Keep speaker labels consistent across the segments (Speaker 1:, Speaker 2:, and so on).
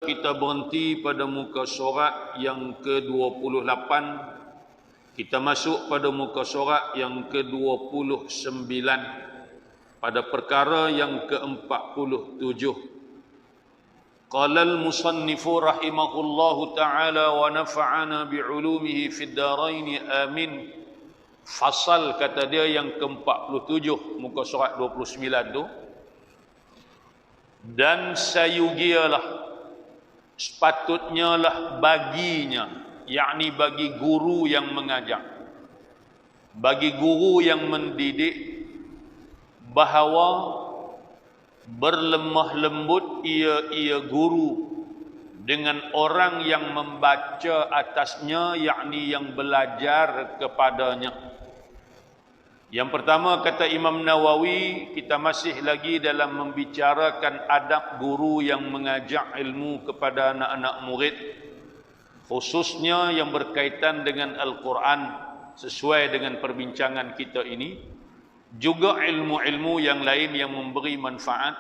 Speaker 1: kita berhenti pada muka surat yang ke-28. Kita masuk pada muka surat yang ke-29 pada perkara yang ke-47. Qala al-musannifu rahimahullahu ta'ala wa nafa'ana bi'ulumihi fid darain amin. Fasal kata dia yang ke-47 muka surat 29 tu. Dan sayugialah, sepatutnya lah baginya, yakni bagi guru yang mengajar, bagi guru yang mendidik, bahawa berlemah lembut ia guru dengan orang yang membaca atasnya, yakni yang belajar kepadanya. Yang pertama kata Imam Nawawi, kita masih lagi dalam membicarakan adab guru yang mengajak ilmu kepada anak-anak murid, khususnya yang berkaitan dengan Al-Quran, sesuai dengan perbincangan kita ini. Juga ilmu-ilmu yang lain yang memberi manfaat.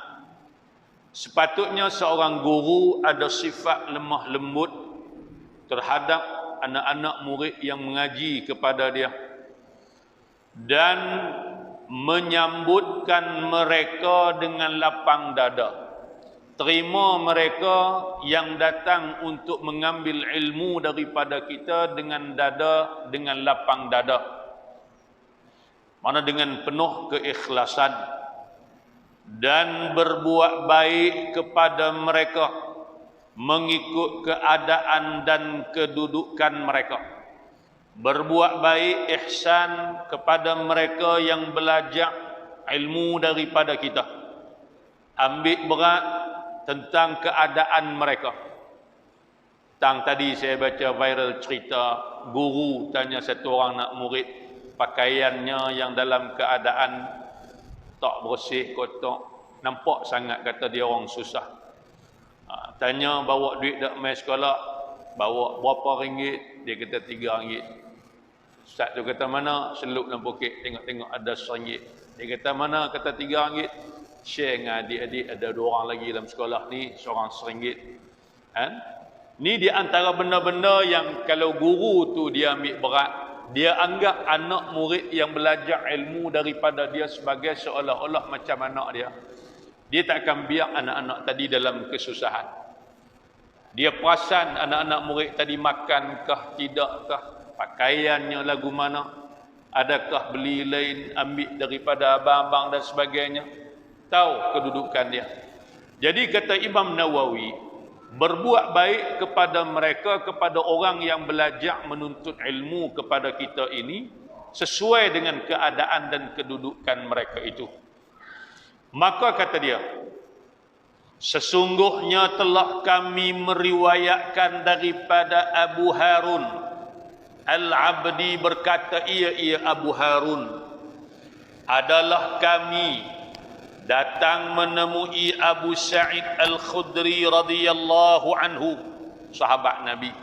Speaker 1: Sepatutnya seorang guru ada sifat lemah lembut terhadap anak-anak murid yang mengaji kepada dia, dan menyambutkan mereka dengan lapang dada. Terima mereka yang datang untuk mengambil ilmu daripada kita dengan lapang dada. Mana dengan penuh keikhlasan, dan berbuat baik kepada mereka mengikut keadaan dan kedudukan mereka. Berbuat baik, ihsan kepada mereka yang belajar ilmu daripada kita. Ambil berat tentang keadaan mereka. Tadi saya baca viral cerita, guru tanya satu orang nak murid, pakaiannya yang dalam keadaan tak bersih, kotor, nampak sangat, kata dia orang susah. Tanya bawa duit dak mai sekolah, bawa berapa ringgit? Dia kata 3 ringgit. Ustaz tu kata mana? Selup dalam poket, tengok-tengok ada RM1. Dia kata mana? Kata 3 ringgit. Share dengan adik-adik, ada 2 orang lagi dalam sekolah ni, seorang RM1. Ni di antara benda-benda yang kalau guru tu dia ambil berat, dia anggap anak murid yang belajar ilmu daripada dia sebagai seolah-olah macam anak dia. Dia tak akan biar anak-anak tadi dalam kesusahan. Dia perasan anak-anak murid tadi makankah, tidakkah, pakaiannya lagu mana, adakah beli lain, ambil daripada abang-abang dan sebagainya. Tahu kedudukan dia. Jadi kata Imam Nawawi, berbuat baik kepada mereka, kepada orang yang belajar menuntut ilmu kepada kita ini, sesuai dengan keadaan dan kedudukan mereka itu. Maka kata dia, sesungguhnya telah kami meriwayatkan daripada Abu Harun Al-Abdi berkata, ia Abu Harun, adalah kami datang menemui Abu Sa'id Al-Khudri radhiyallahu anhu, sahabat Nabi,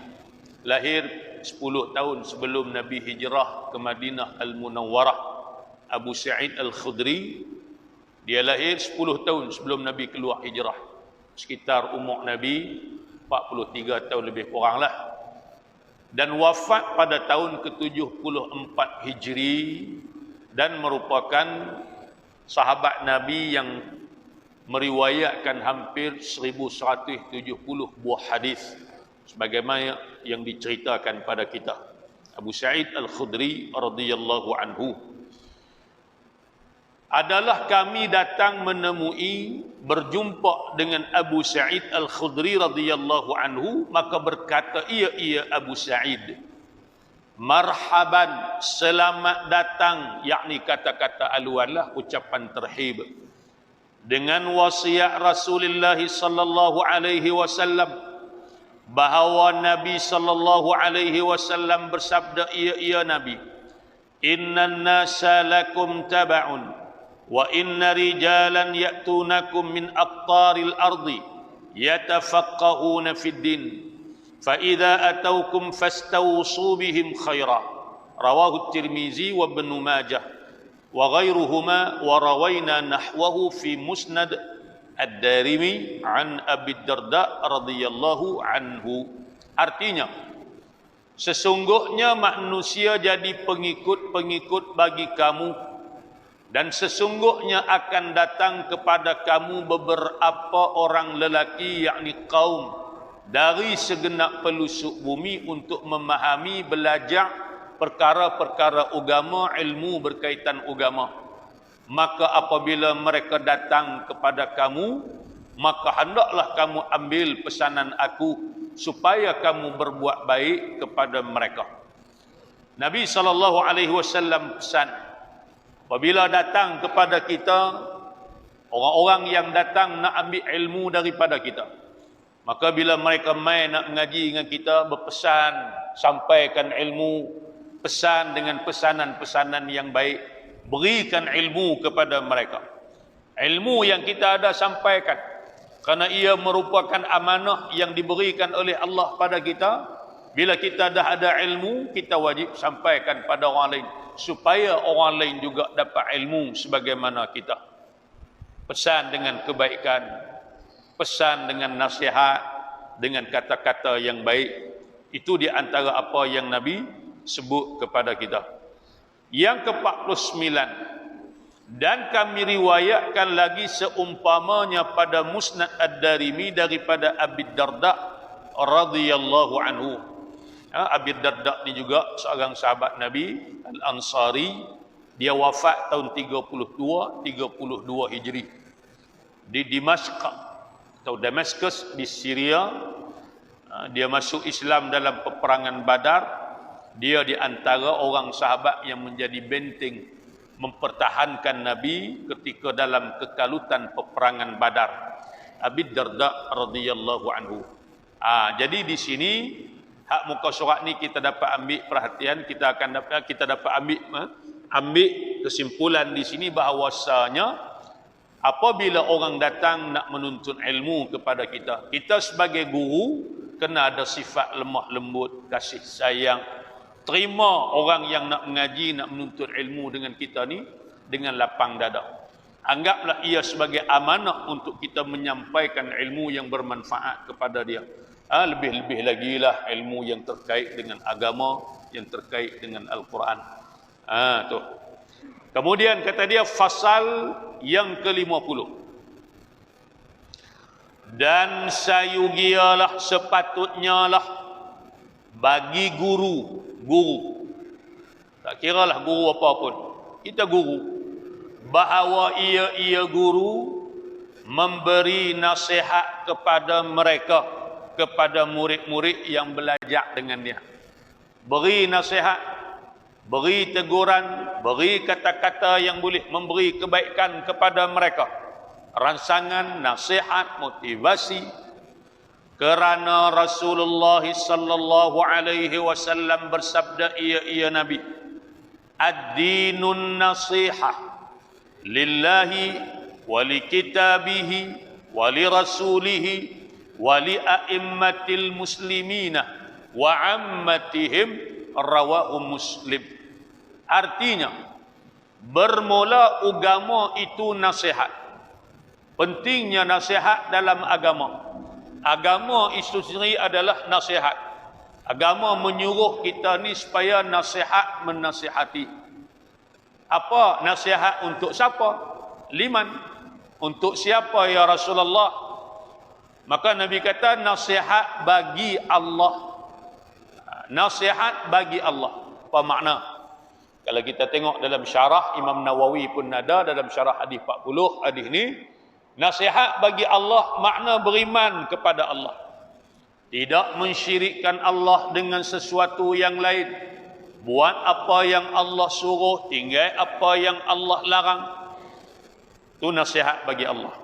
Speaker 1: lahir 10 tahun sebelum Nabi hijrah ke Madinah Al-Munawwarah. Abu Sa'id Al-Khudri, dia lahir 10 tahun sebelum Nabi keluar hijrah, sekitar umur Nabi 43 tahun lebih kuranglah, dan wafat pada tahun ke-74 Hijri, dan merupakan sahabat Nabi yang meriwayatkan hampir 1170 buah hadis sebagaimana yang diceritakan pada kita. Abu Sa'id Al-Khudri radhiyallahu anhu, adalah kami datang menemui, berjumpa dengan Abu Sa'id Al-Khudri radhiyallahu anhu, maka berkata ia Abu Sa'id, marhaban, selamat datang, yakni kata-kata alwalah, ucapan terhib, dengan wasiat Rasulullah sallallahu alaihi wasallam, bahawa Nabi sallallahu alaihi wasallam bersabda, ia Nabi, innan nasa lakum taba'un wa inna rijalan ya'tunakum min aqtaril ardi yatafaqqahuna fid din fa idza ataukum fastawsu bihim khaira. Rawahu Tirmizi wa Ibnu Majah wa ghairuhuma, wa rawayna nahwahu fi musnad Ad-Darimi an Abi Darda radhiyallahu anhu. Artinya, sesungguhnya manusia jadi pengikut-pengikut bagi kamu, dan sesungguhnya akan datang kepada kamu beberapa orang lelaki, yakni kaum dari segenap pelosok bumi untuk memahami, belajar perkara-perkara agama, ilmu berkaitan agama. Maka apabila mereka datang kepada kamu, maka hendaklah kamu ambil pesanan aku supaya kamu berbuat baik kepada mereka. Nabi SAW pesan, apabila datang kepada kita orang-orang yang datang nak ambil ilmu daripada kita, maka bila mereka mai nak mengaji dengan kita, berpesan, sampaikan ilmu, pesan dengan pesanan-pesanan yang baik, berikan ilmu kepada mereka. Ilmu yang kita ada sampaikan, kerana ia merupakan amanah yang diberikan oleh Allah pada kita. Bila kita dah ada ilmu, kita wajib sampaikan pada orang lain, supaya orang lain juga dapat ilmu sebagaimana kita. Pesan dengan kebaikan, pesan dengan nasihat, dengan kata-kata yang baik. Itu di antara apa yang Nabi sebut kepada kita. Yang ke-49, dan kami riwayatkan lagi seumpamanya pada Musnad Ad-Darimi daripada Abi Darda radhiyallahu anhu. Abi Darda ni juga seorang sahabat Nabi Al-Ansari. Dia wafat tahun 32 Hijri di Dimashq atau Damaskus di Syria. Dia masuk Islam dalam peperangan Badar. Dia di antara orang sahabat yang menjadi benteng mempertahankan Nabi ketika dalam kekalutan peperangan Badar. Abi Darda radhiyallahu anhu. Jadi di sini hak muka surat ni kita dapat ambil perhatian, kita dapat ambil kesimpulan di sini bahawasanya apabila orang datang nak menuntut ilmu kepada kita, kita sebagai guru kena ada sifat lemah lembut, kasih sayang. Terima orang yang nak mengaji, nak menuntut ilmu dengan kita ni dengan lapang dada. Anggaplah ia sebagai amanah untuk kita menyampaikan ilmu yang bermanfaat kepada dia. Lebih-lebih lagi lah ilmu yang terkait dengan agama, yang terkait dengan Al-Quran. Tu. Kemudian kata dia fasal yang ke-50. Dan sayugialah sepatutnya lah bagi guru, tak kiralah guru apapun, kita guru, bahawa ia guru memberi nasihat kepada mereka, kepada murid-murid yang belajar dengan dia. Beri nasihat, beri teguran, beri kata-kata yang boleh memberi kebaikan kepada mereka, rangsangan, nasihat, motivasi. Kerana Rasulullah sallallahu alaihi wasallam bersabda, ia Nabi, ad-dinun nasihah lillahi wa li kitabihi wa li rasulihi wa li a'immatil muslimina wa ammatihim, rawahu Muslim. Artinya, bermula agama itu nasihat. Pentingnya nasihat dalam agama. Agama itu sendiri adalah nasihat. Agama menyuruh kita ni supaya nasihat menasihati. Apa nasihat untuk siapa? Liman. Untuk siapa ya Rasulullah? Maka Nabi kata nasihat bagi Allah. Nasihat bagi Allah. Apa makna? Kalau kita tengok dalam syarah, Imam Nawawi pun ada dalam syarah hadis 40 hadis ni. Nasihat bagi Allah makna beriman kepada Allah. Tidak mensyirikkan Allah dengan sesuatu yang lain. Buat apa yang Allah suruh, tinggal apa yang Allah larang. Itu nasihat bagi Allah.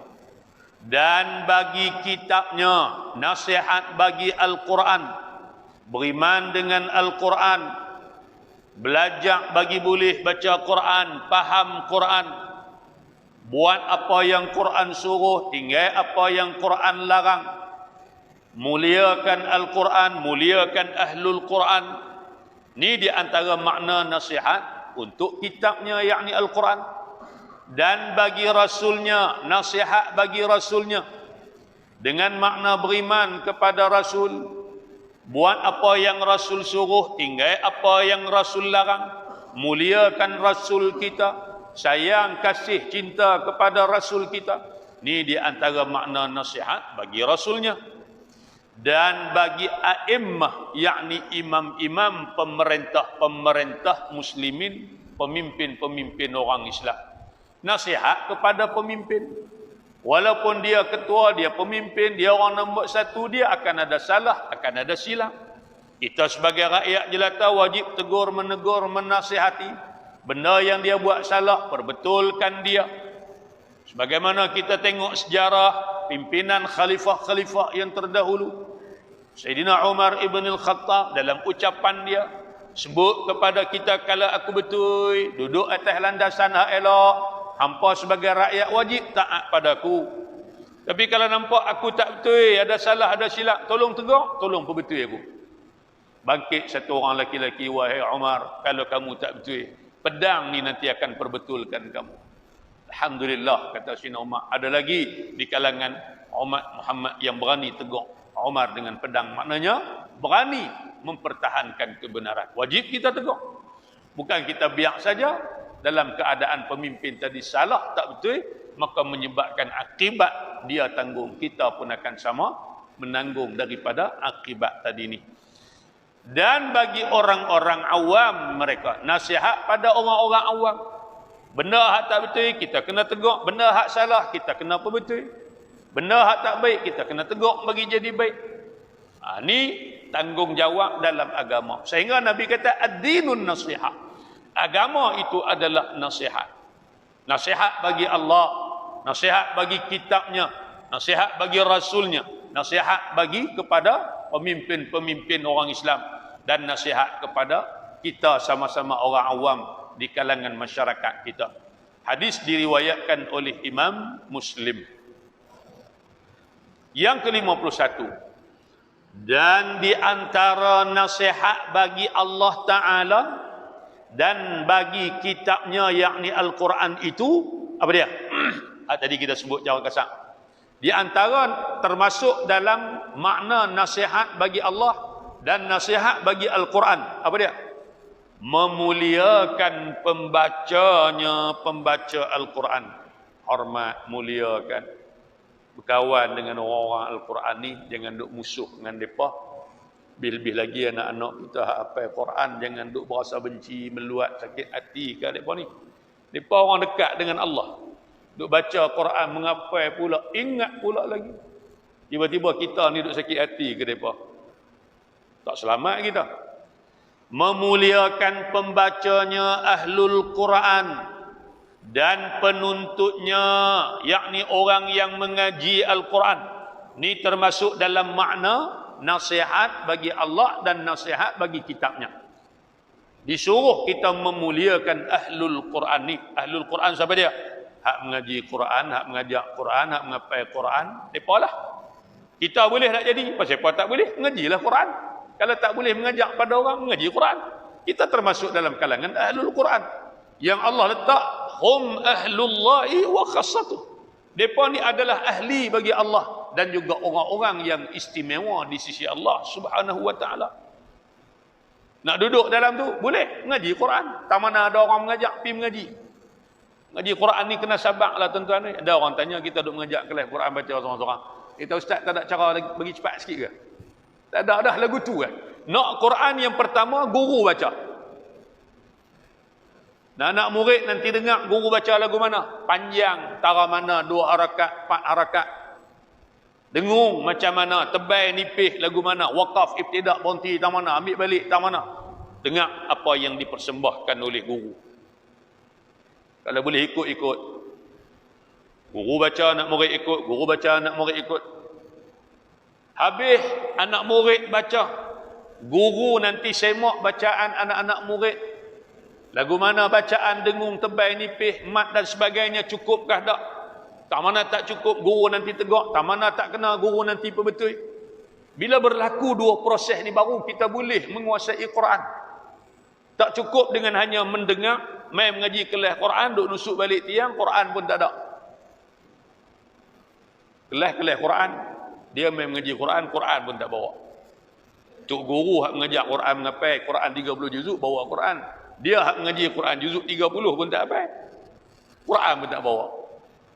Speaker 1: Dan bagi kitabnya, nasihat bagi Al-Quran. Beriman dengan Al-Quran. Belajar bagi boleh baca Quran, faham Quran. Buat apa yang Quran suruh, tinggal apa yang Quran larang. Muliakan Al-Quran, muliakan Ahlul Quran. Ini di antara makna nasihat untuk kitabnya, yakni Al-Quran. dan bagi Rasulnya, nasihat bagi Rasulnya, dengan makna beriman kepada Rasul, buat apa yang Rasul suruh, tinggal apa yang Rasul larang, muliakan Rasul kita, sayang kasih cinta kepada Rasul kita. Ni di antara makna nasihat bagi Rasulnya. Dan bagi a'immah, yakni imam-imam, pemerintah muslimin, pemimpin-pemimpin orang Islam. Nasihat kepada pemimpin. Walaupun dia ketua, dia pemimpin, dia orang nombor satu, dia akan ada salah, akan ada silap. Kita sebagai rakyat jelata wajib tegur, menegur, menasihati. Benda yang dia buat salah, perbetulkan dia. Sebagaimana kita tengok sejarah pimpinan khalifah-khalifah yang terdahulu. Sayyidina Umar ibn al-Khattab dalam ucapan dia sebut kepada kita, kalau aku betul duduk atas landasan hak elok, hampa sebagai rakyat wajib taat padaku. Tapi kalau nampak aku tak betul, ada salah, ada silap, tolong tegur, tolong perbetul aku. Bangkit satu orang laki-laki, wahai Umar, kalau kamu tak betul, pedang ni nanti akan perbetulkan kamu. Alhamdulillah, kata Sayyidina Umar, ada lagi di kalangan umat Muhammad yang berani tegur Umar dengan pedang. Maknanya berani mempertahankan kebenaran. Wajib kita tegur. Bukan kita biar saja dalam keadaan pemimpin tadi salah, tak betul, maka menyebabkan akibat dia tanggung. Kita pun akan sama menanggung daripada akibat tadi ni. Dan bagi orang-orang awam mereka, nasihat pada orang-orang awam. Benda hak tak betul, kita kena tegur. Benda hak salah, kita kena perbetul. Benda hak tak baik, kita kena tegur bagi jadi baik. Ni tanggungjawab dalam agama. Sehingga Nabi kata, ad-dinun nasihat. Agama itu adalah nasihat. Nasihat bagi Allah, nasihat bagi kitabnya, nasihat bagi Rasulnya, nasihat bagi kepada pemimpin-pemimpin orang Islam, dan nasihat kepada kita sama-sama orang awam di kalangan masyarakat kita. Hadis diriwayatkan oleh Imam Muslim. Yang ke-51, dan di antara nasihat bagi Allah Ta'ala dan bagi kitabnya, yakni Al-Quran itu, apa dia? Tadi kita sebut jawab kasar. Di antara termasuk dalam makna nasihat bagi Allah dan nasihat bagi Al-Quran, apa dia? Memuliakan pembacanya, pembaca Al-Quran. Hormat, muliakan. Berkawan dengan orang-orang Al-Quran ni, jangan duk musuh dengan mereka. Bil-bil lagi anak-anak kita hafal Quran, jangan duk berasa benci, meluat, sakit hati ke mereka ni. Mereka orang dekat dengan Allah. Duk baca Quran, menghafal pula, ingat pula lagi. Tiba-tiba kita ni duk sakit hati ke mereka. Tak selamat kita. Memuliakan pembacanya Ahlul Quran dan penuntutnya, yakni orang yang mengaji Al-Quran. Ini termasuk dalam makna nasihat bagi Allah dan nasihat bagi kitabnya. Disuruh kita memuliakan Ahlul Quran ni. Ahlul Quran siapa dia? Hak mengaji Quran, hak mengajak Quran, hak menghafal Quran. Mereka lah. Kita boleh tak jadi? Pasal apa tak boleh? Mengajilah Quran. Kalau tak boleh mengajak pada orang, mengaji Quran. Kita termasuk dalam kalangan Ahlul Quran. Yang Allah letak, hum ahlullahi wa khassatuh. Mereka ni adalah ahli bagi Allah dan juga orang-orang yang istimewa di sisi Allah Subhanahu wa ta'ala. Nak duduk dalam tu, boleh mengaji Quran. Tak mana ada orang mengajak pergi mengaji. Mengaji Quran ni kena sabar lah tuan-tuan ni. Ada orang tanya kita duk mengajak kelas Quran baca seorang-seorang. Kita ustaz tak ada cara bagi cepat sikit ke? Tak ada dah lagu tu kan. Nak Quran yang pertama guru baca. Anak murid nanti dengar guru baca lagu mana? Panjang, tara mana, 2 harakat, 4 harakat. Dengung macam mana, tebal nipis lagu mana, wakaf, ibtidak, berhenti tak mana, ambil balik tak mana. Dengar apa yang dipersembahkan oleh guru. Kalau boleh ikut-ikut. Guru baca, anak murid ikut. Guru baca, anak murid ikut. Habis anak murid baca, guru nanti semak bacaan anak-anak murid. Lagu mana bacaan, dengung, tebal, nipis, mat dan sebagainya, cukupkah tak? Tak mana tak cukup, guru nanti tegur. Tak mana tak kena, guru nanti perbetul. Bila berlaku 2 proses ni, baru kita boleh menguasai Quran. Tak cukup dengan hanya mendengar, mai mengaji kelas Quran, duk nusuk balik tiang, Quran pun tak ada. Kelas Quran, dia mai mengaji Quran, Quran pun tak bawa. Tok guru hak mengajak Quran mengapai, Quran 30 juzuk bawa Quran. Dia hak mengaji Quran juzuk 30 pun tak apa. Quran pun tak bawa.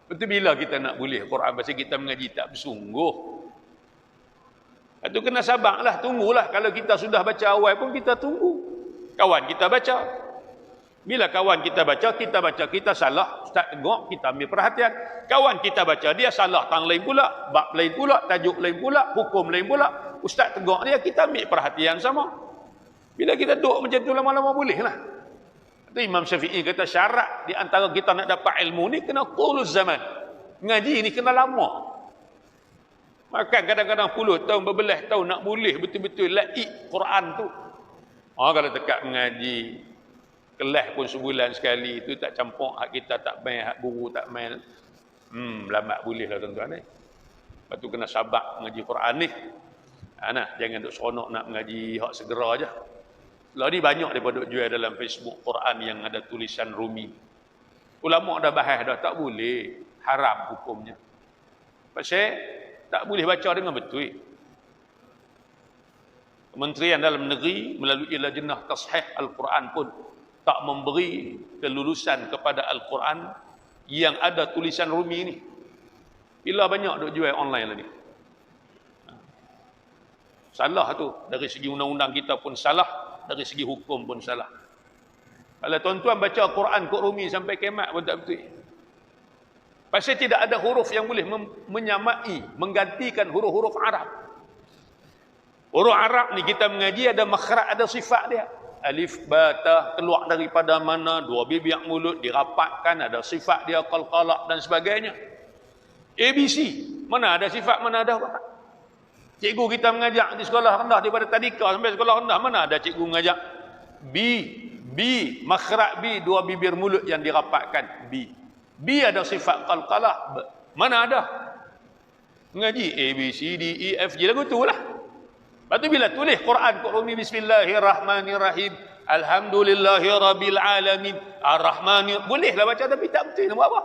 Speaker 1: Betul bila kita nak boleh Quran pasal kita mengaji tak bersungguh. Itu kena sabarlah, tunggulah. Kalau kita sudah baca awal pun kita tunggu. Kawan kita baca. Bila kawan kita baca, kita salah, ustaz tengok, kita ambil perhatian. Kawan kita baca, dia salah, tang lain pula, bab lain pula, tajuk lain pula, hukum lain pula. Ustaz tengok dia, kita ambil perhatian sama. Bila kita duduk macam tu lama-lama boleh lah. Itu Imam Syafi'i kata syarat di antara kita nak dapat ilmu ni kena tulus zaman. Ngaji ni kena lama. Maka kadang-kadang puluh tahun, berbelas tahun nak boleh betul-betul laik Quran tu. Kalau dekat mengaji, kelas pun sebulan sekali, itu tak campur hak kita tak main, hak guru tak main. Lambat boleh lah tuan-tuan ni. Lepas tu kena sabar mengaji Quran ni. Jangan duk seronok nak mengaji hak segera aja. Lah ni banyak daripada jual dalam Facebook Quran yang ada tulisan Rumi. Ulama dah bahas dah, tak boleh, haram hukumnya. Pasal tak boleh baca dengan betul. Kementerian Dalam Negeri melalui Lajnah Tashih Al-Quran pun tak memberi kelulusan kepada Al-Quran yang ada tulisan Rumi ni. Bila banyak duk jual online lah ni. Salah tu. Dari segi undang-undang kita pun salah. Dari segi hukum pun salah. Kalau tuan-tuan baca Quran kod Rumi sampai kiamat pun tak betul. Pasal tidak ada huruf yang boleh menyamai, menggantikan huruf-huruf Arab. Huruf Arab ni kita mengaji ada makhraj, ada sifat dia. Alif, ba, ta, keluar daripada mana, dua bibir mulut dirapatkan, ada sifat dia, qalqalah dan sebagainya. ABC, mana ada sifat, mana ada huruf. Cikgu kita mengajak di sekolah rendah daripada tadika sampai sekolah rendah, mana ada cikgu mengajak B, makhraj B, dua bibir mulut yang dirapatkan, B ada sifat qalqalah, mana ada. Mengaji A, B, C, D, E, F, G, lagu tu lah. Lepas tu bila tulis Quran kod Rumi, Bismillahirrahmanirrahim, Alhamdulillahirabbil alamin, Ar-Rahmanir, bolehlah baca tapi tak betul nak buat apa.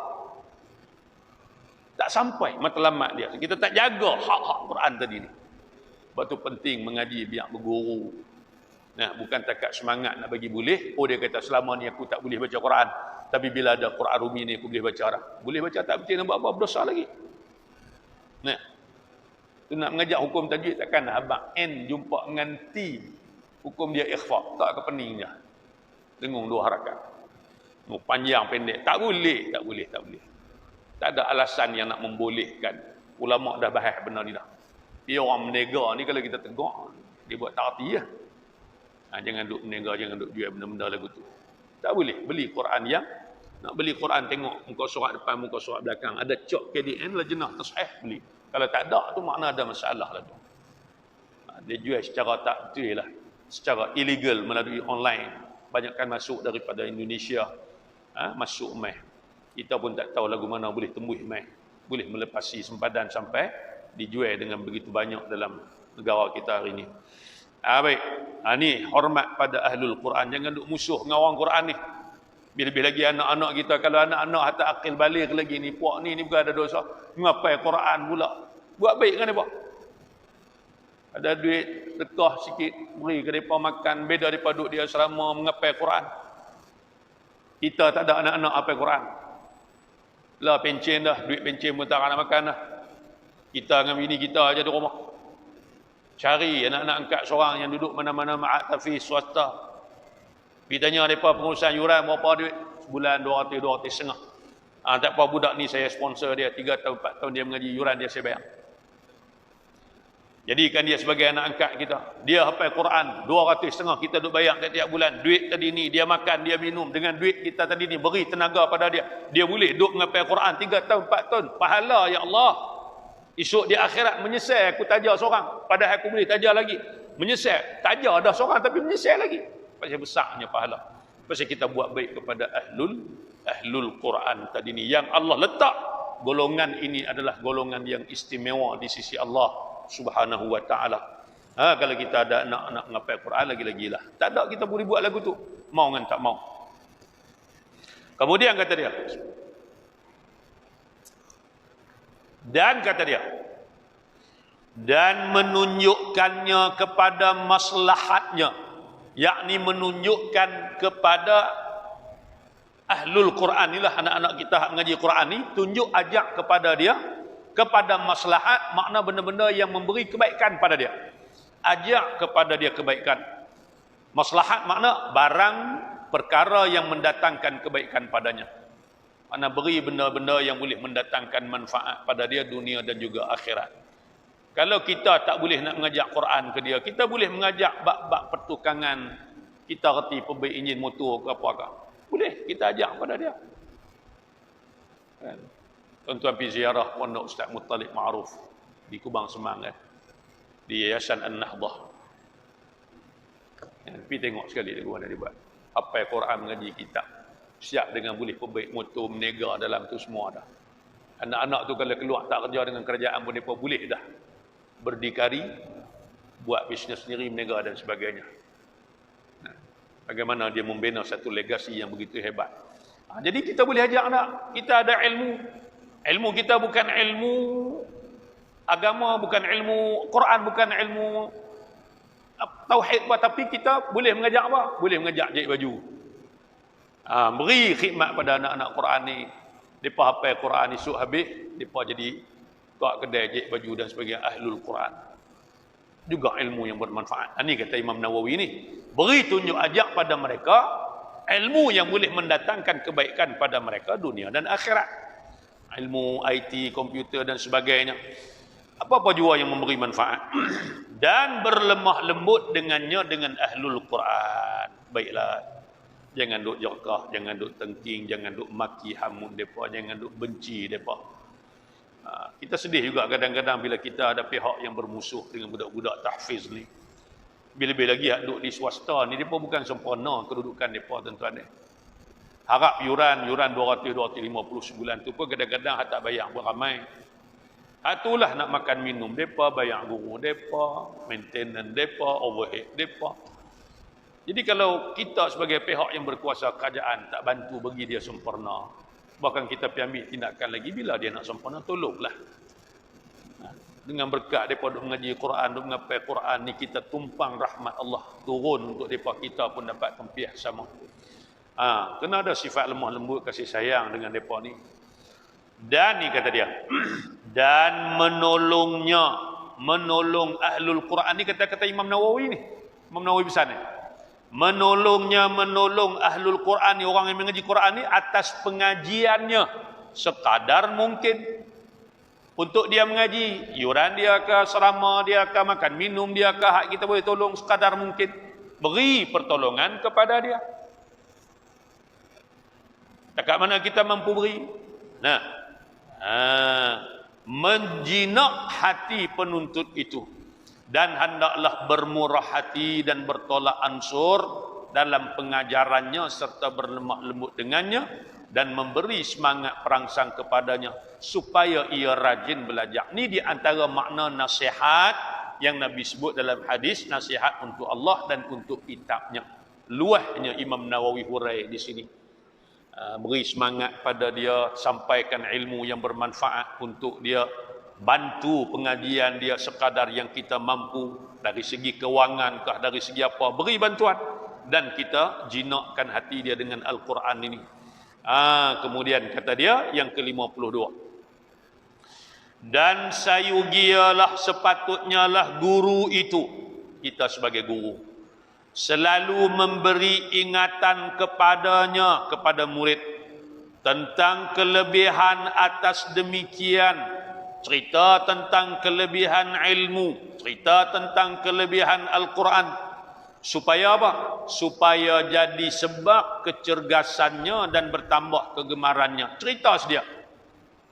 Speaker 1: Tak sampai matlamat dia. Kita tak jaga hak-hak Quran tadi ni. Sebab tu penting mengaji biar berguru. Bukan takat semangat nak bagi boleh. Dia kata selama ni aku tak boleh baca Quran. Tapi bila ada Quran Rumi ni aku boleh baca dah. Boleh baca tak betul nak buat apa, berdosa lagi. Tu nak mengajak hukum tajwid takkan abang N jumpa dengan T. Hukum dia ikhfa. Tak ke pening je. Dengung dua harakat. Panjang pendek. Tak boleh. Tak ada alasan yang nak membolehkan. Ulama dah bahas benda ni dah. Dia orang menega ni kalau kita tegak, dia buat tak arti ya. Jangan duk menega, jangan duk jual benda-benda lagu tu. Tak boleh. Beli Quran yang nak beli Quran tengok muka surat depan, muka surat belakang. Ada cok KDN Lajnah Tashih beli. Kalau tak ada tu makna ada masalah lah tu. Dia jual secara tak betul lah. Secara illegal melalui online. Banyakkan masuk daripada Indonesia. Masuk mai. Kita pun tak tahu lagu mana boleh tembus mai. Boleh melepasi sempadan sampai dijual dengan begitu banyak dalam negara kita hari ini. Baik. Ni hormat pada ahlul Quran. Jangan duk musuh dengan orang Quran ni. Lebih-lebih lagi anak-anak kita. Kalau anak-anak hatta akil balik lagi ni. Puak ni bukan ada dosa. Mengapai Quran pula. Buat baik kan mereka? Ada duit lekah sikit. Beri ke mereka makan. Beda daripada duduk di asrama mengapai Quran. Kita tak ada anak-anak apai Quran. Lah pencen dah. Duit pencen pun tak nak makan dah. Kita dengan bini kita aja di rumah. Cari anak-anak angkat seorang yang duduk mana-mana ma'at tafiz swasta. Pergi tanya mereka pengurusan yuran berapa duit. Sebulan 200, 200 setengah. Tak apa budak ni saya sponsor dia. 3 tahun, 4 tahun dia mengaji yuran dia saya bayar. Jadikan dia sebagai anak angkat kita. Dia hafal Quran 200 setengah kita duk bayar tiap-tiap bulan. Duit tadi ni dia makan, dia minum. Dengan duit kita tadi ni beri tenaga pada dia. Dia boleh duk menghafal Quran 3 tahun, 4 tahun. Pahala ya Allah. Esok di akhirat menyesal aku tajar seorang. Padahal aku boleh tajar lagi. Menyesal. Tajar dah seorang tapi menyesal lagi. Pasal besarnya pahala. Pasal kita buat baik kepada ahlul Quran tadi ni. Yang Allah letak golongan ini adalah golongan yang istimewa di sisi Allah Subhanahu wa ta'ala. Kalau kita ada nak ngapai Quran lagi-lagi lah. Tak ada kita boleh buat lagu tu. Mau dengan tak mau. Kemudian kata dia. Dan kata dia. Dan menunjukkannya kepada maslahatnya. Yakni menunjukkan kepada ahlul Quran inilah anak-anak kita mengaji Quran ni. Tunjuk ajak kepada dia. Kepada maslahat makna benda-benda yang memberi kebaikan pada dia. Ajak kepada dia kebaikan. Maslahat makna barang perkara yang mendatangkan kebaikan padanya. Makna beri benda-benda yang boleh mendatangkan manfaat pada dia dunia dan juga akhirat. Kalau kita tak boleh nak mengajak Quran ke dia, kita boleh mengajak bab-bab pertukangan, kita reti perbaik enjin motor ke apa-apa. Boleh kita ajak pada dia. Kan? Tuan-tuan pergi ziarah pondok Ustaz Muttalib Ma'ruf di Kubang Semang kan. Di Yayasan An-Nahdah. Pergi tengok sekali dia mana dia buat. Apa yang Quran mengaji kitab. Siap dengan boleh perbaik motor, menega dalam tu semua dah. Anak-anak tu kalau keluar tak kerja dengan kerajaan pun mereka boleh dah. Berdikari, buat bisnes sendiri, menega dan sebagainya. Bagaimana dia membina satu legasi yang begitu hebat. Jadi kita boleh ajak anak. Kita ada ilmu. Ilmu kita bukan ilmu agama, bukan ilmu Quran, bukan ilmu tauhid, tapi kita boleh mengajak apa? Boleh mengajak jahit baju. Beri khidmat pada anak-anak Quran ni. Depa hafal Quran esok habis, depa jadi buka kedai jahit baju dan sebagainya, ahlul Quran. Juga ilmu yang bermanfaat. Ini kata Imam Nawawi ni. Beri tunjuk ajak pada mereka ilmu yang boleh mendatangkan kebaikan pada mereka dunia dan akhirat. Ilmu IT, komputer dan sebagainya. Apa-apa jua yang memberi manfaat. Dan berlemah lembut dengannya dengan ahlul Quran. Baiklah. Jangan duk jerkah, jangan duk tengking, jangan duk maki hamun mereka, jangan duk benci mereka. Kita sedih juga kadang-kadang bila kita ada pihak yang bermusuh dengan budak-budak tahfiz ni. Bila-bila lagi duk di swasta ni, mereka bukan sempurna kedudukan mereka, tuan-tuan ni. Harap yuran 200-250 sebulan tu pun kadang-kadang tak bayar beramai. Itulah nak makan minum mereka, bayar guru mereka, maintenance mereka, overhead mereka. Jadi kalau kita sebagai pihak yang berkuasa kerajaan tak bantu bagi dia sempurna, bahkan kita pergi ambil tindakan lagi bila dia nak sempurna, tolonglah. Dengan berkat mereka duk mengaji Quran, duk mengapai Quran ni, kita tumpang rahmat Allah turun untuk mereka, kita pun dapat kempiah sama. Kena ada sifat lemah lembut, kasih sayang dengan mereka ni. Dan ni kata dia, dan menolong ahlul Quran ni, kata-kata Imam Nawawi ni. Imam Nawawi besar ni. Menolong ahlul Quran ni, orang yang mengaji Quran ni, atas pengajiannya sekadar mungkin. Untuk dia mengaji, yuran dia ke, serama dia ke, makan minum dia ke, hak kita boleh tolong sekadar mungkin. Beri pertolongan kepada dia. Dekat mana kita mampu beri? Menjinak hati penuntut itu. Dan hendaklah bermurah hati dan bertolak ansur dalam pengajarannya serta berlemah lembut dengannya dan memberi semangat perangsang kepadanya supaya ia rajin belajar. Ini di antara makna nasihat yang Nabi sebut dalam hadis, nasihat untuk Allah dan untuk kitabnya. Luahnya Imam Nawawi hurai di sini. Beri semangat pada dia, sampaikan ilmu yang bermanfaat untuk dia, bantu pengajian dia sekadar yang kita mampu, dari segi kewangan kah, dari segi apa, beri bantuan, dan kita jinakkan hati dia dengan Al-Quran ini. Kemudian kata dia yang ke-52, dan sayugialah sepatutnya lah guru itu, kita sebagai guru, selalu memberi ingatan kepadanya, kepada murid, tentang kelebihan atas demikian, cerita tentang kelebihan ilmu, cerita tentang kelebihan Al-Quran. Supaya apa? Supaya jadi sebab kecergasannya dan bertambah kegemarannya. Cerita sedia.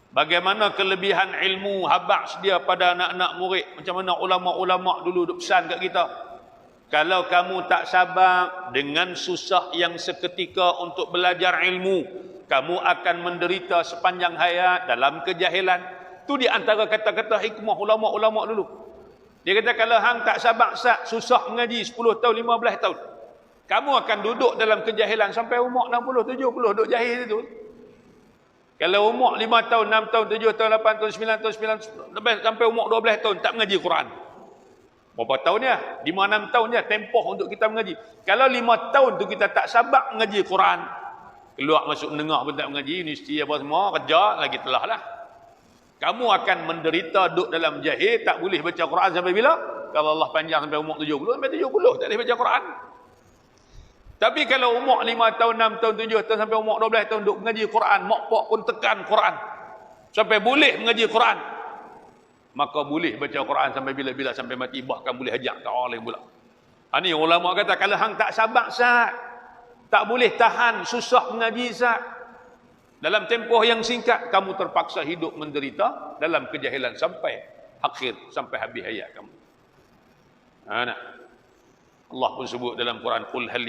Speaker 1: Bagaimana kelebihan ilmu habaq sedia pada anak-anak murid. Macam mana ulama-ulama dulu duk pesan kat kita. Kalau kamu tak sabar dengan susah yang seketika untuk belajar ilmu, kamu akan menderita sepanjang hayat dalam kejahilan. Itu di antara kata-kata hikmah ulama-ulama dulu. Di Dia kata kalau hang tak sabar sat, susah mengaji 10 tahun, 15 tahun, kamu akan duduk dalam kejahilan sampai umur 60, 70, duduk jahil itu. Kalau umur 5 tahun, 6 tahun, 7 tahun, 8 tahun, 9 tahun, 9 lebih sampai umur 12 tahun tak mengaji Quran. Berapa tahunnya? 5-6 tahunnya tempoh untuk kita mengaji. Kalau 5 tahun tu kita tak sabar mengaji Quran, keluar masuk mendengar pun tak mengaji, universiti apa semua, kerja lagi telah lah. Kamu akan menderita duduk dalam jahil, tak boleh baca Quran sampai bila? Kalau Allah panjang sampai umur 70, sampai 70 tak boleh baca Quran. Tapi kalau umur 5 tahun, 6 tahun, 7 tahun sampai umur 12 tahun duduk mengaji Quran, mak pak pun tekan Quran sampai boleh mengaji Quran, maka boleh baca Quran sampai bila-bila, sampai mati, bahkan boleh ajak ke orang lain pula. Ini ulama kata kalau hang tak sabar sat, tak boleh tahan, susah mengaji sat, dalam tempoh yang singkat kamu terpaksa hidup menderita dalam kejahilan sampai akhir, sampai habis hayat kamu. Nah, Allah pun sebut dalam Quran, qul hal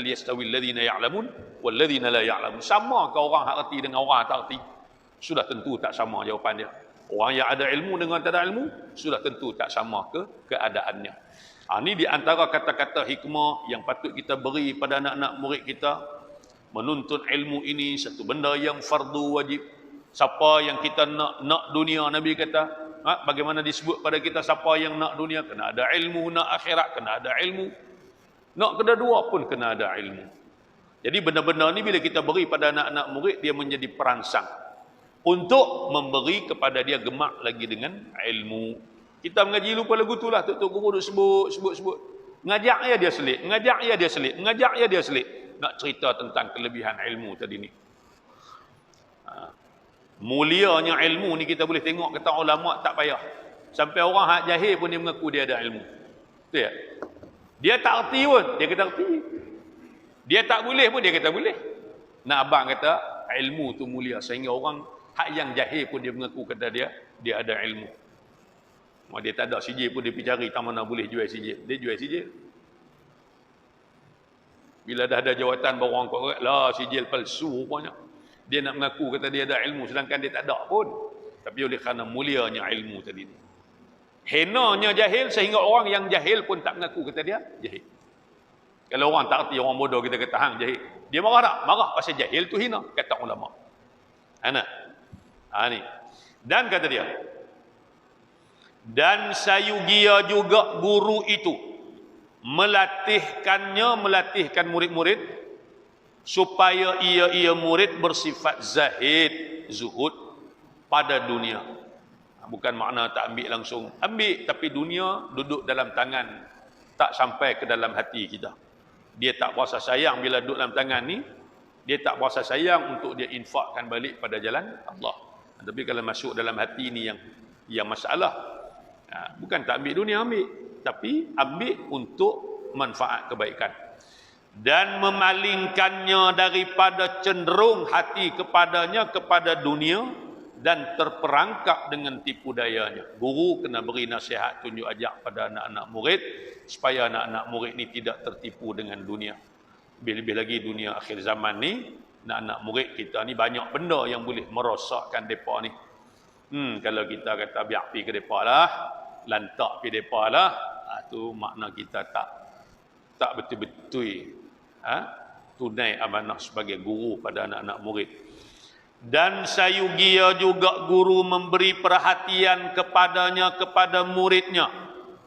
Speaker 1: yastawi alladhina ya'lamun wal ladhina la ya'lamun. Sama ke orang hak reti dengan orang tak reti? Sudah tentu tak sama jawapan dia. Orang yang ada ilmu dengan tak ada ilmu, sudah tentu tak sama keadaannya. Ini di antara kata-kata hikmah yang patut kita beri pada anak-anak murid kita. Menuntut ilmu ini satu benda yang fardu wajib. Siapa yang kita nak dunia, Nabi kata, bagaimana disebut pada kita siapa yang nak dunia, kena ada ilmu, nak akhirat kena ada ilmu, nak kedua-dua pun kena ada ilmu. Jadi benda-benda ni bila kita beri pada anak-anak murid, dia menjadi perangsang untuk memberi kepada dia gemak lagi dengan ilmu. Kita mengaji lupa lagu tu lah, tok guru duk sebut. Ngajak dia selit, ngajak dia selit. Nak cerita tentang kelebihan ilmu tadi ni. Mulianya ilmu ni kita boleh tengok, kata ulama tak payah. Sampai orang hak jahil pun dia mengaku dia ada ilmu. Betul tak? Dia tak erti pun, dia kata erti. Dia tak boleh pun, dia kata boleh. Nah, abang kata ilmu tu mulia sehingga orang hak yang jahil pun dia mengaku kata dia ada ilmu. Dia tak ada sijil pun dia pergi cari tak mana boleh jual sijil. Dia jual sijil. Bila dah ada jawatan baru orang korek lah, sijil palsu rupanya. Dia nak mengaku kata dia ada ilmu sedangkan dia tak ada pun. Tapi oleh kerana mulianya ilmu tadi ni. Henanya jahil sehingga orang yang jahil pun tak mengaku kata dia jahil. Kalau orang tak erti, orang bodoh kita kata hang jahil, dia marah tak? Marah pasal jahil tu hina, kata ulama. Ni. Dan kata dia, dan sayugia juga guru itu melatihkan murid-murid supaya ia murid bersifat zahid, zuhud pada dunia. Bukan makna tak ambil langsung, ambil, tapi dunia duduk dalam tangan, tak sampai ke dalam hati kita. Dia tak berasa sayang bila duduk dalam tangan ni, dia tak berasa sayang untuk dia infakkan balik pada jalan Allah. Tapi kalau masuk dalam hati ni yang masalah. Bukan tak ambil dunia, ambil, tapi ambil untuk manfaat kebaikan. Dan memalingkannya daripada cenderung hati kepadanya kepada dunia dan terperangkap dengan tipu dayanya. Guru kena beri nasihat, tunjuk ajak pada anak-anak murid supaya anak-anak murid ni tidak tertipu dengan dunia. Lebih-lebih lagi dunia akhir zaman ni, anak-anak murid kita ni banyak benda yang boleh merosakkan depa ni. Kalau kita kata biar pergi ke depa lah, lantak pergi depa lah, tu makna kita tak betul-betul tunai amanah sebagai guru pada anak-anak murid. Dan sayugia juga guru memberi perhatian kepadanya, kepada muridnya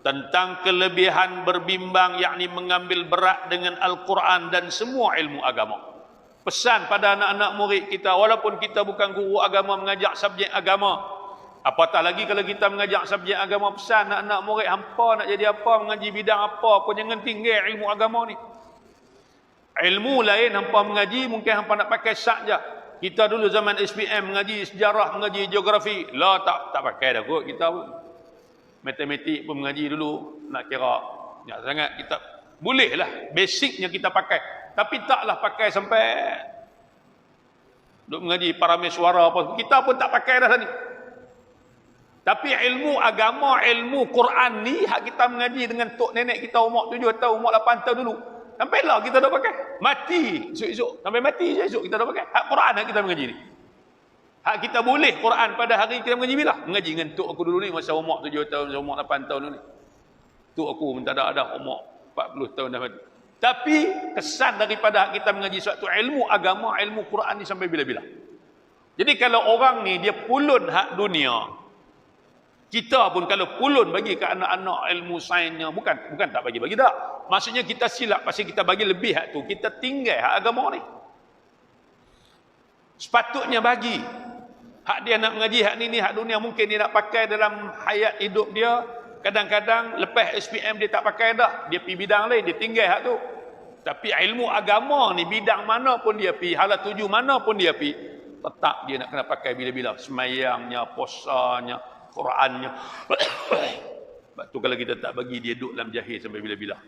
Speaker 1: tentang kelebihan berbimbang, yakni mengambil berat dengan Al-Quran dan semua ilmu agama. Pesan pada anak-anak murid kita, walaupun kita bukan guru agama mengajar subjek agama, apatah lagi kalau kita mengajar subjek agama, pesan anak-anak murid, hampa nak jadi apa, mengaji bidang apa pun, jangan tinggal ilmu agama ni. Ilmu lain hampa mengaji, mungkin hampa nak pakai sak je. Kita dulu zaman SPM mengaji sejarah, mengaji geografi, lah tak pakai dah kot kita pun. Matematik pun mengaji dulu, nak kira banyak sangat kita boleh lah, basicnya kita pakai, tapi taklah pakai sampai duk mengaji parameswara apa, kita pun tak pakai dah tadi. Tapi ilmu agama, ilmu Quran ni hak kita mengaji dengan tok nenek kita umur 7 tahun, umur 8 tahun dulu. Sampailah kita dah pakai. Mati esok-esok. Sampai mati esok kita dah pakai. Hak Quran yang kita mengaji ni. Hak kita boleh Quran pada hari kita mengaji bila? Mengaji dengan tok aku dulu ni masa umur 7 tahun, umur 8 tahun ni. Tok aku minta ada umur 40 tahun dah mati. Tapi kesan daripada hak kita mengaji suatu ilmu agama, ilmu Quran ni sampai bila-bila. Jadi kalau orang ni dia pulun hak dunia, kita pun kalau pulun bagi ke anak-anak ilmu sainsnya, bukan tak bagi-bagi tak. Maksudnya kita silap pasal kita bagi lebih hak tu, kita tinggal hak agama ni. Sepatutnya bagi. Hak dia nak mengaji hak ni hak dunia mungkin dia nak pakai dalam hayat hidup dia. Kadang-kadang lepas SPM dia tak pakai dah. Dia pergi bidang lain, dia tinggal hak tu. Tapi ilmu agama ni bidang mana pun dia pergi, hala tuju mana pun dia pergi, tetap dia nak kena pakai bila-bila. Semayangnya, posanya, Qurannya. Sebab tu kalau kita tak bagi dia duduk dalam jahil sampai bila-bila.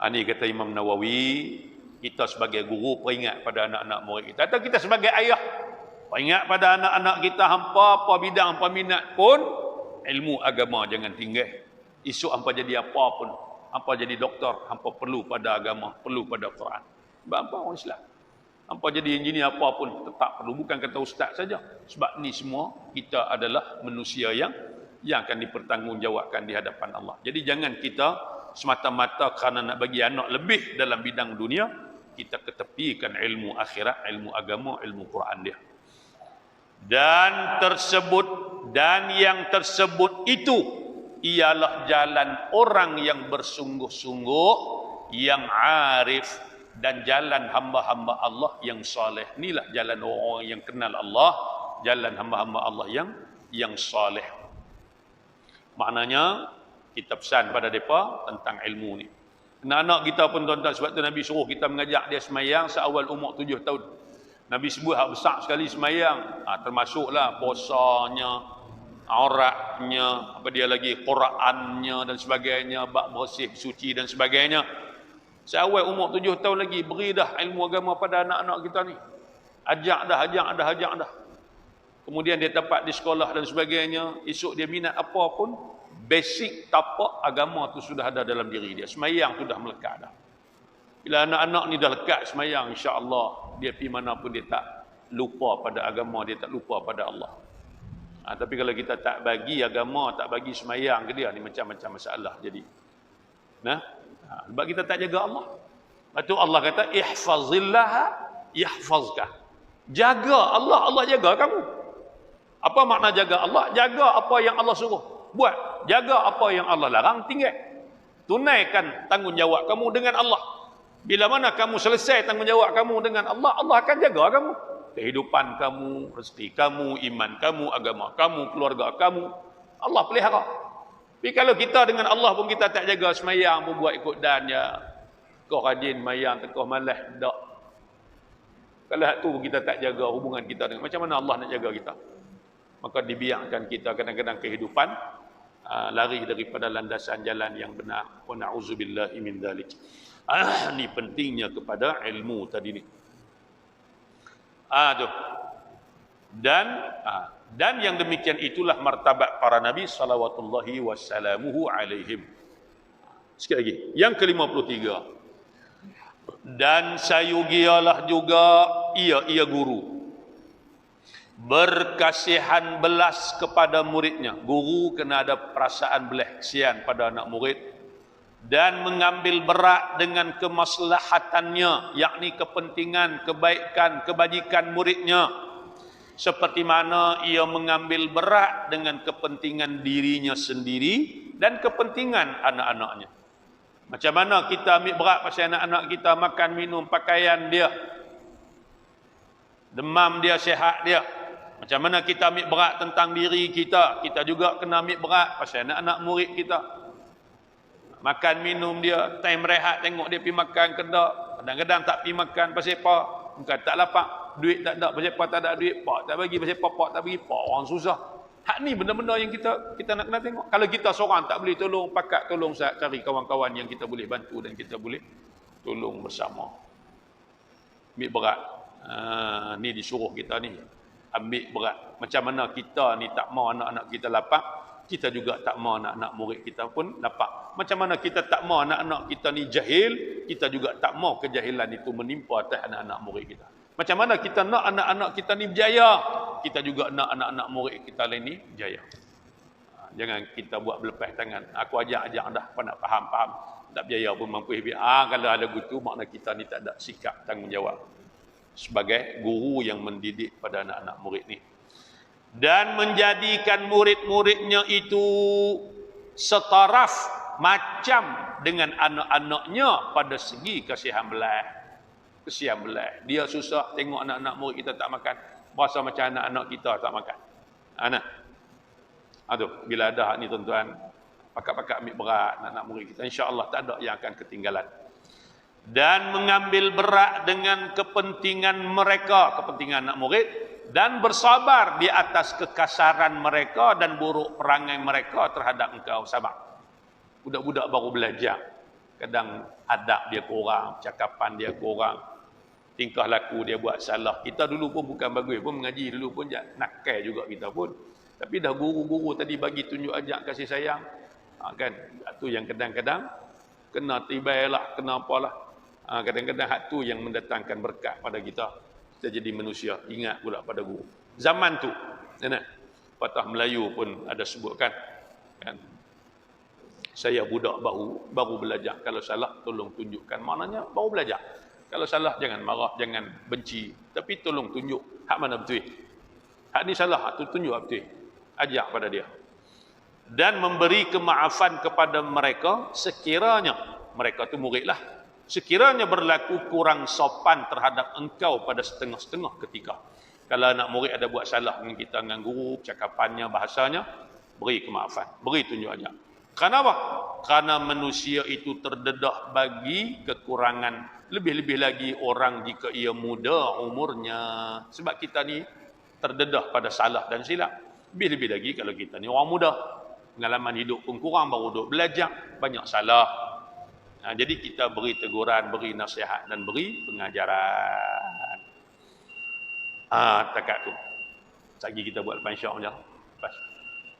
Speaker 1: Ini kata Imam Nawawi, kita sebagai guru peringat pada anak-anak murid kita. Atau kita sebagai ayah peringat pada anak-anak kita, hampa apa bidang apa minat pun, ilmu agama jangan tinggal. Esok hampa jadi apa pun, hampa jadi doktor, hampa perlu pada agama, perlu pada Quran. Sebab hampa orang Islam. Hampa jadi engineer apa pun tetap perlu, bukan kata ustaz saja. Sebab ni semua kita adalah manusia yang akan dipertanggungjawabkan di hadapan Allah. Jadi jangan kita semata-mata kerana nak bagi anak lebih dalam bidang dunia, kita ketepikan ilmu akhirat, ilmu agama, ilmu Quran dia. Dan yang tersebut itu ialah jalan orang yang bersungguh-sungguh, yang arif, dan jalan hamba-hamba Allah yang saleh. Inilah jalan orang yang kenal Allah, jalan hamba-hamba Allah yang saleh. Maknanya kita pesan pada mereka tentang ilmu ni. Anak-anak kita pun tuan-tuan, sebab tu Nabi suruh kita mengajak dia semayang seawal umur 7 tahun. Nabi sebut hak besar sekali semayang, termasuklah puasanya, auratnya, apa dia lagi, Qurannya dan sebagainya, bab bersih, suci dan sebagainya. Seawal umur 7 tahun lagi beri dah ilmu agama pada anak-anak kita ni. Ajak dah. Kemudian dia dapat di sekolah dan sebagainya, esok dia minat apa pun, basic tapak agama tu sudah ada dalam diri dia. Semayang tu dah melekat dah. Bila anak-anak ni dah lekat semayang, insya-Allah dia pergi mana pun dia tak lupa pada agama, dia tak lupa pada Allah. Tapi kalau kita tak bagi agama, tak bagi semayang ke dia, ni macam-macam masalah jadi. Sebab kita tak jaga Allah. Lepas tu Allah kata, ihfazillaha yahfazka. Jaga Allah, Allah jaga kamu. Apa makna jaga Allah? Jaga apa yang Allah suruh buat. Jaga apa yang Allah larang, tinggal. Tunaikan tanggungjawab kamu dengan Allah. Bila mana kamu selesai tanggungjawab kamu dengan Allah, Allah akan jaga kamu. Kehidupan kamu, rezeki kamu, iman kamu, agama kamu, keluarga kamu, Allah pelihara. Tapi kalau kita dengan Allah pun kita tak jaga, semayang pun buat ikut dan ya, kau rajin mayang, kau malas, tak. Kalau hak tu kita tak jaga hubungan kita dengan, macam mana Allah nak jaga kita? Maka dibiarkan kita kadang-kadang kehidupan lari daripada landasan jalan yang benar. Wa na'udzubillahi min dzalik. Ni pentingnya kepada ilmu tadi ni. Tu. Dan yang demikian itulah martabat para nabi salawatullahi wassalamuhu alaihim. Sekali lagi, yang ke-53. Dan sayugialah juga ia guru berkasihan belas kepada muridnya. Guru kena ada perasaan belas kasihan pada anak murid dan mengambil berat dengan kemaslahatannya, yakni kepentingan, kebaikan, kebajikan muridnya, seperti mana ia mengambil berat dengan kepentingan dirinya sendiri dan kepentingan anak-anaknya. Macam mana kita ambil berat pasal anak-anak kita, makan, minum, pakaian dia, demam dia, sihat dia. Macam mana kita ambil berat tentang diri kita, kita juga kena ambil berat pasal anak-anak murid kita. Makan, minum dia, time rehat tengok dia pergi makan ke tak. Kadang-kadang tak pergi makan pasal apa? Bukan tak lapar. Duit tak ada, pasal apa tak ada duit? Pak tak bagi, pasal apa pak tak bagi? Pak orang susah. Hak ni benda-benda yang kita nak kena tengok. Kalau kita seorang tak boleh tolong, pakat tolong cari kawan-kawan yang kita boleh bantu dan kita boleh tolong bersama. Ambil berat. Ni disuruh kita ni. Ambil berat. Macam mana kita ni tak mau anak-anak kita lapar, kita juga tak mau anak-anak murid kita pun lapar. Macam mana kita tak mau anak-anak kita ni jahil, kita juga tak mau kejahilan itu menimpa atas anak-anak murid kita. Macam mana kita nak anak-anak kita ni berjaya, kita juga nak anak-anak murid kita lain ni berjaya. Jangan kita buat berlepas tangan. Aku ajak-ajak dah, apa nak faham-faham. Tak berjaya pun mampu hidup. Kalau ada gitu, makna kita ni tak ada sikap tanggungjawab sebagai guru yang mendidik pada anak-anak murid ni. Dan menjadikan murid-muridnya itu setaraf macam dengan anak-anaknya pada segi kasihan belah. Kasihan belah. Dia susah tengok anak-anak murid kita tak makan. Berasa macam anak-anak kita tak makan. Anak. Aduh, bila ada hak ni tuan-tuan, pakak-pakak ambil berat anak-anak murid kita. InsyaAllah tak ada yang akan ketinggalan. Dan mengambil berat dengan kepentingan mereka, kepentingan anak murid, dan bersabar di atas kekasaran mereka dan buruk perangai mereka terhadap engkau. Sabar. Budak-budak baru belajar. Kadang adab dia kurang, cakapan dia kurang, tingkah laku dia buat salah. Kita dulu pun bukan bagus pun, mengaji dulu pun nakal juga kita pun. Tapi dah guru-guru tadi bagi tunjuk ajak kasih sayang. Kan? Itu yang kadang-kadang kena tibai lah, kena apalah. Kadang-kadang hak tu yang mendatangkan berkat pada kita. Kita jadi manusia, ingat pula pada guru. Zaman tu, patah Melayu pun ada sebutkan. Kan? Saya budak baru belajar. Kalau salah, tolong tunjukkan. Maknanya baru belajar. Kalau salah, jangan marah, jangan benci. Tapi tolong tunjuk hak mana betul. Hak ni salah, hak tu tunjuk hak betul. Ajak pada dia. Dan memberi kemaafan kepada mereka sekiranya, mereka tu murid lah, sekiranya berlaku kurang sopan terhadap engkau pada setengah-setengah ketika. Kalau anak murid ada buat salah dengan kita, dengan guru, cakapannya, bahasanya, beri kemaafan, beri tunjuk ajak. Kenapa? Karena manusia itu terdedah bagi kekurangan. Lebih-lebih lagi orang jika ia muda umurnya. Sebab kita ni terdedah pada salah dan silap. Lebih-lebih lagi kalau kita ni orang muda. Pengalaman hidup pun kurang, baru duduk belajar, banyak salah. Jadi kita beri teguran, beri nasihat dan beri pengajaran. Takat tu. Lagi kita buat lepas insya-Allah. Lepas.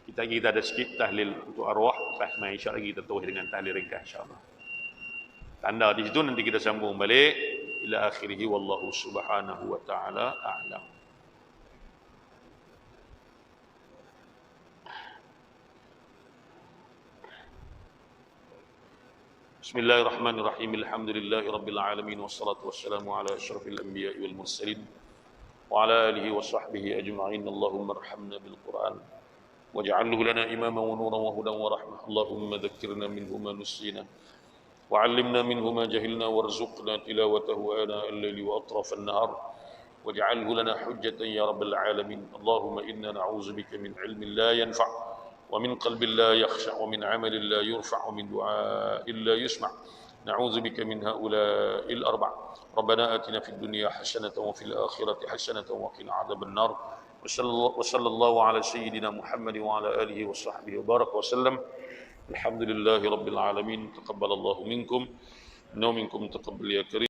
Speaker 1: Kita ada sikit tahlil untuk arwah. Lepas main insya-Allah kita terus dengan tahlil ringkas insya-Allah. Tanda di situ nanti kita sambung balik ila akhirih wallahu subhanahu wa ta'ala a'lam. Bismillahirrahmanirrahim. Alhamdulillahirabbil alamin wassalatu wassalamu ala asyrafil anbiya'i wal mursalin wa ala alihi wa sahbihi ajma'in. Allahumma arhamna bil Qur'an waj'alhu lana imaman wa nuran wa hudan wa rahmah. Allahumma dhakkirna minhu ma nusina wa 'allimna minhu ma jahilna warzuqna tilawatahu ana al-laili wa atraf an-nahar waj'alhu lana hujjatan ya rabbal alamin. Allahumma inna na'udzubika min 'ilmin la yanfa' ومن قلب لا يخشع ومن عمل لا يرفع ومن دعاء لا يسمع. نعوذ بك من هؤلاء الأربع. ربنا آتنا في الدنيا حسنة وفي الآخرة حسنة وقنا عذاب النار. وصلى الله على سيدنا محمد وعلى آله وصحبه وبارك وسلم. الحمد لله رب العالمين. تقبل الله منكم. إنه منكم تقبل يا كريم.